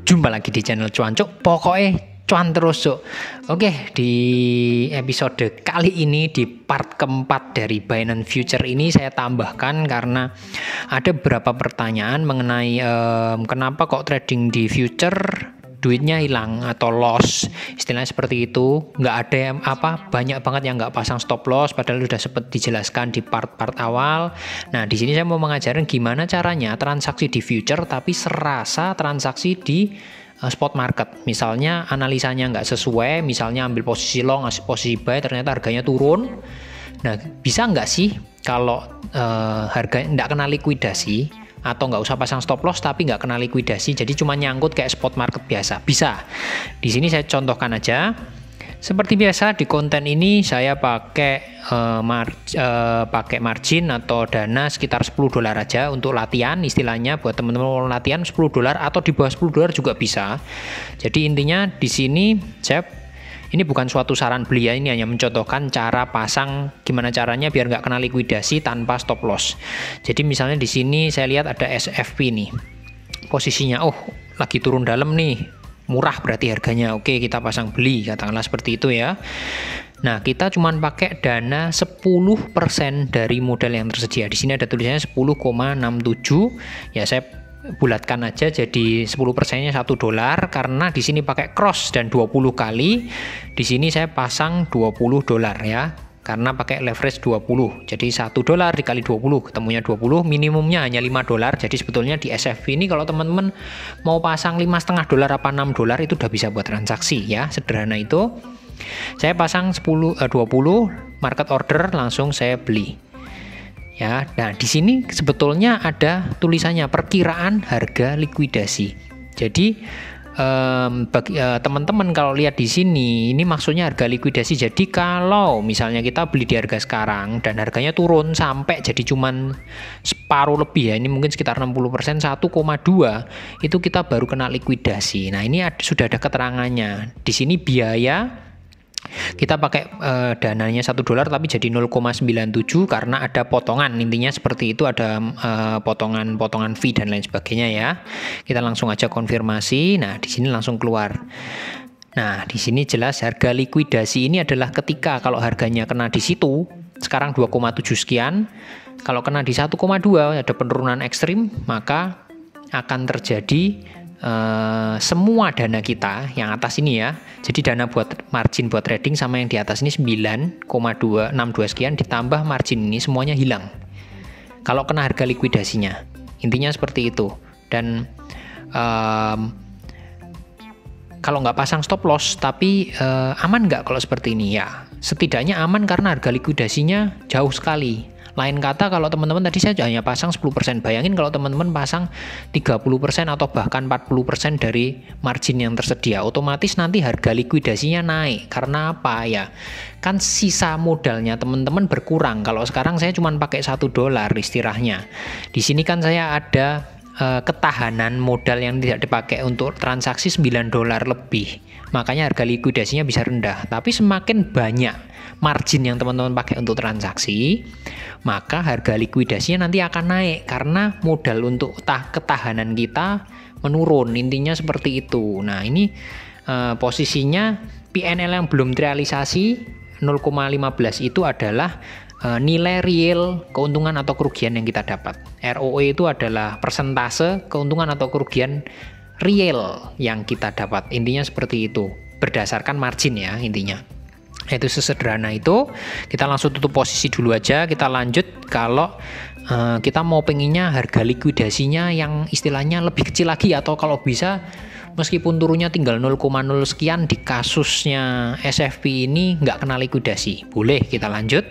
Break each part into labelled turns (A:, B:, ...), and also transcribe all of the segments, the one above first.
A: Jumpa lagi di channel Cuancuk, pokoknya cuan terus cuk. Oke, di episode kali ini di part keempat dari Binance Future ini saya tambahkan karena ada beberapa pertanyaan mengenai kenapa kok trading di future duitnya hilang atau loss, istilahnya seperti itu. Nggak ada yang banyak banget yang nggak pasang stop loss, padahal sudah sempat dijelaskan di part-part awal. Nah, di sini saya mau mengajarin gimana caranya transaksi di future tapi serasa transaksi di spot market. Misalnya analisanya nggak sesuai, misalnya ambil posisi long, posisi buy, ternyata harganya turun. Nah, bisa nggak sih kalau harga nggak kena likuidasi, atau nggak usah pasang stop loss tapi nggak kena likuidasi, jadi cuma nyangkut kayak spot market biasa? Bisa. Di sini saya contohkan aja. Seperti biasa di konten ini saya pakai pakai margin atau dana sekitar $10 aja untuk latihan, istilahnya buat teman-teman mau latihan $10 atau di bawah $10 juga bisa. Jadi intinya di sini ini bukan suatu saran beli ya, ini hanya mencontohkan cara pasang, gimana caranya biar nggak kena likuidasi tanpa stop loss. Jadi misalnya di sini saya lihat ada SFP nih, posisinya lagi turun dalam nih, murah berarti harganya, oke kita pasang beli, katakanlah seperti itu ya. Nah, kita cuman pakai dana 10% dari modal yang tersedia. Di sini ada tulisannya 10,67, ya saya bulatkan aja jadi 10%-nya $1 karena di sini pakai cross dan 20 kali. Di sini saya pasang $20 ya, karena pakai leverage 20. Jadi $1 dikali 20 ketemunya 20, minimumnya hanya $5. Jadi sebetulnya di SFP ini kalau teman-teman mau pasang $5,5 apa $6 itu udah bisa buat transaksi ya, sederhana itu. Saya pasang 20 market order, langsung saya beli. Ya, nah di sini sebetulnya ada tulisannya perkiraan harga likuidasi. Jadi bagi teman-teman kalau lihat di sini, ini maksudnya harga likuidasi. Jadi kalau misalnya kita beli di harga sekarang dan harganya turun sampai jadi cuman separuh lebih ya, ini mungkin sekitar 60%, 1,2, itu kita baru kena likuidasi. Nah, ini sudah ada keterangannya. Di sini biaya kita pakai dananya $1 tapi jadi 0,97 karena ada potongan, intinya seperti itu, ada potongan fee dan lain sebagainya ya. Kita langsung aja konfirmasi. Nah, di sini langsung keluar. Nah, di sini jelas harga likuidasi ini adalah ketika kalau harganya kena di situ, sekarang 2,7 sekian. Kalau kena di 1,2 ada penurunan ekstrim, maka akan terjadi semua dana kita yang atas ini ya, jadi dana buat margin buat trading sama yang di atas ini 9,262 sekian ditambah margin ini semuanya hilang kalau kena harga likuidasinya, intinya seperti itu. Dan kalau nggak pasang stop loss tapi aman nggak kalau seperti ini? Ya setidaknya aman karena harga likuidasinya jauh sekali. Lain kata, kalau teman-teman tadi saya hanya pasang 10%. Bayangin kalau teman-teman pasang 30% atau bahkan 40% dari margin yang tersedia, otomatis nanti harga likuidasinya naik. Karena apa ya? Kan sisa modalnya teman-teman berkurang. Kalau sekarang saya cuma pakai $1 istilahnya. Di sini kan saya ada ketahanan modal yang tidak dipakai untuk transaksi $9 lebih. Makanya harga likuidasinya bisa rendah. Tapi semakin banyak margin yang teman-teman pakai untuk transaksi, maka harga likuidasinya nanti akan naik karena modal untuk ketahanan kita menurun, intinya seperti itu. Nah, ini posisinya PNL yang belum terrealisasi 0,15 itu adalah nilai real keuntungan atau kerugian yang kita dapat. ROE itu adalah persentase keuntungan atau kerugian real yang kita dapat, intinya seperti itu, berdasarkan margin ya intinya. Itu sesederhana itu. Kita langsung tutup posisi dulu aja. Kita lanjut kalau kita mau pengennya harga likuidasinya yang istilahnya lebih kecil lagi, atau kalau bisa meskipun turunnya tinggal 0,0 sekian di kasusnya SFP ini nggak kena likuidasi, boleh kita lanjut.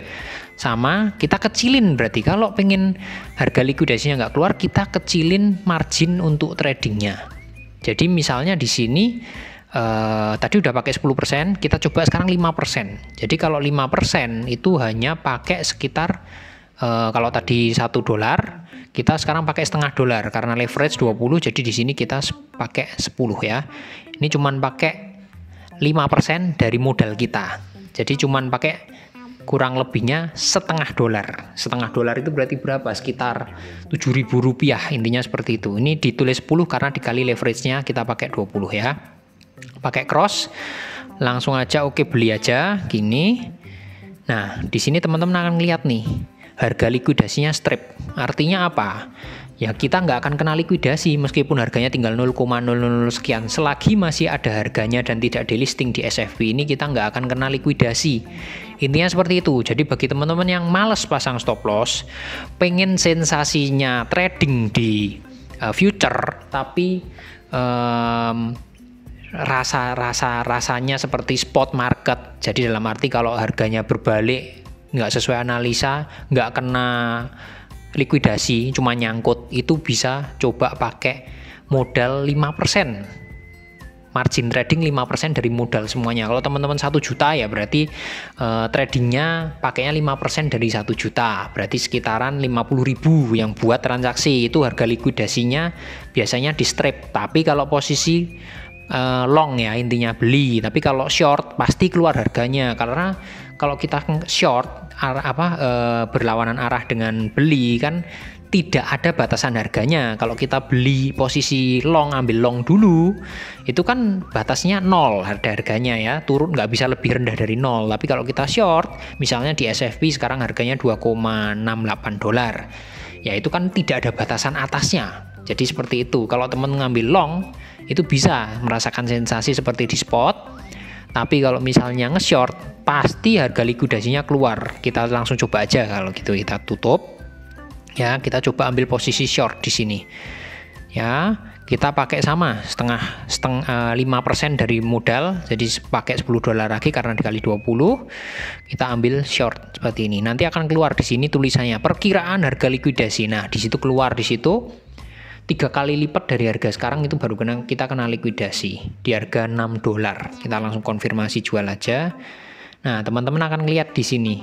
A: Sama kita kecilin, berarti kalau pengen harga likuidasinya nggak keluar, kita kecilin margin untuk tradingnya. Jadi misalnya di sini tadi udah pakai 10%, kita coba sekarang 5%. Jadi kalau 5% itu hanya pakai sekitar kalau tadi $1, kita sekarang pakai $0,5 karena leverage 20, jadi di sini kita pakai 10 ya. Ini cuman pakai 5% dari modal kita. Jadi cuman pakai kurang lebihnya setengah dolar. Setengah dolar itu berarti berapa? Sekitar 7.000 rupiah, intinya seperti itu. Ini ditulis 10 karena dikali leverage-nya kita pakai 20 ya. Pakai cross, langsung aja oke beli aja, gini. Nah, di sini teman-teman akan lihat nih, harga likuidasinya strip. Artinya apa? Ya kita nggak akan kena likuidasi meskipun harganya tinggal 0,000 sekian. Selagi masih ada harganya dan tidak delisting di SFB ini, kita nggak akan kena likuidasi. Intinya seperti itu. Jadi bagi teman-teman yang males pasang stop loss, pengen sensasinya trading di future tapi rasanya seperti spot market. Jadi dalam arti kalau harganya berbalik nggak sesuai analisa, nggak kena likuidasi, cuma nyangkut, itu bisa coba pakai modal 5%. Margin trading 5% dari modal semuanya. Kalau teman-teman 1 juta ya berarti tradingnya pakainya 5% dari 1 juta. Berarti sekitaran 50.000 yang buat transaksi. Itu harga likuidasinya biasanya di strip. Tapi kalau posisi long ya intinya beli. Tapi kalau short pasti keluar harganya. Karena kalau kita short berlawanan arah dengan beli kan tidak ada batasan harganya. Kalau kita beli posisi long, ambil long dulu, itu kan batasnya 0 harganya ya, turun nggak bisa lebih rendah dari 0. Tapi kalau kita short, misalnya di SFB sekarang harganya 2,68 dolar, ya itu kan tidak ada batasan atasnya. Jadi seperti itu. Kalau teman ngambil long, itu bisa merasakan sensasi seperti di spot. Tapi kalau misalnya nge-short, pasti harga likuidasinya keluar. Kita langsung coba aja kalau gitu, kita tutup. Ya, kita coba ambil posisi short di sini. Ya, kita pakai sama setengah 5% dari modal. Jadi pakai 10 dolar lagi karena dikali 20. Kita ambil short seperti ini. Nanti akan keluar di sini tulisannya perkiraan harga likuidasi. Nah, di situ keluar di situ 3 kali lipat dari harga sekarang, itu baru kita kena likuidasi di harga 6 dolar. Kita langsung konfirmasi jual aja. Nah, teman-teman akan lihat di sini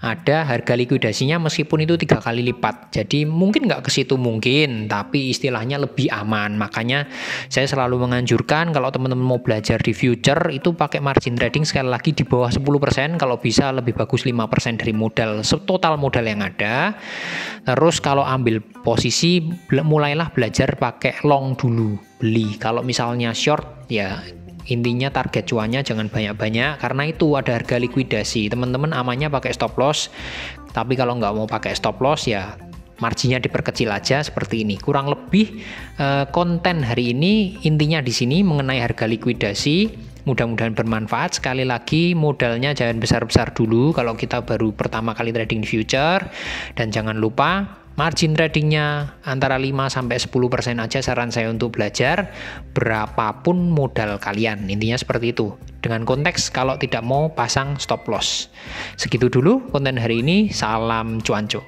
A: ada harga likuidasinya meskipun itu 3 kali lipat. Jadi mungkin nggak ke situ mungkin, tapi istilahnya lebih aman. Makanya saya selalu menganjurkan kalau teman-teman mau belajar di future itu pakai margin trading sekali lagi di bawah 10%, kalau bisa lebih bagus 5% dari modal, total modal yang ada. Terus kalau ambil posisi mulailah belajar pakai long dulu, beli. Kalau misalnya short ya intinya target cuannya jangan banyak-banyak karena itu ada harga likuidasi. Teman-teman amannya pakai stop loss. Tapi kalau nggak mau pakai stop loss ya marginnya diperkecil aja seperti ini. Kurang lebih konten hari ini intinya di sini mengenai harga likuidasi. Mudah-mudahan bermanfaat. Sekali lagi modalnya jangan besar-besar dulu kalau kita baru pertama kali trading di future, dan jangan lupa margin tradingnya antara 5-10% aja saran saya untuk belajar, berapapun modal kalian. Intinya seperti itu. Dengan konteks kalau tidak mau pasang stop loss. Segitu dulu konten hari ini. Salam cuanco.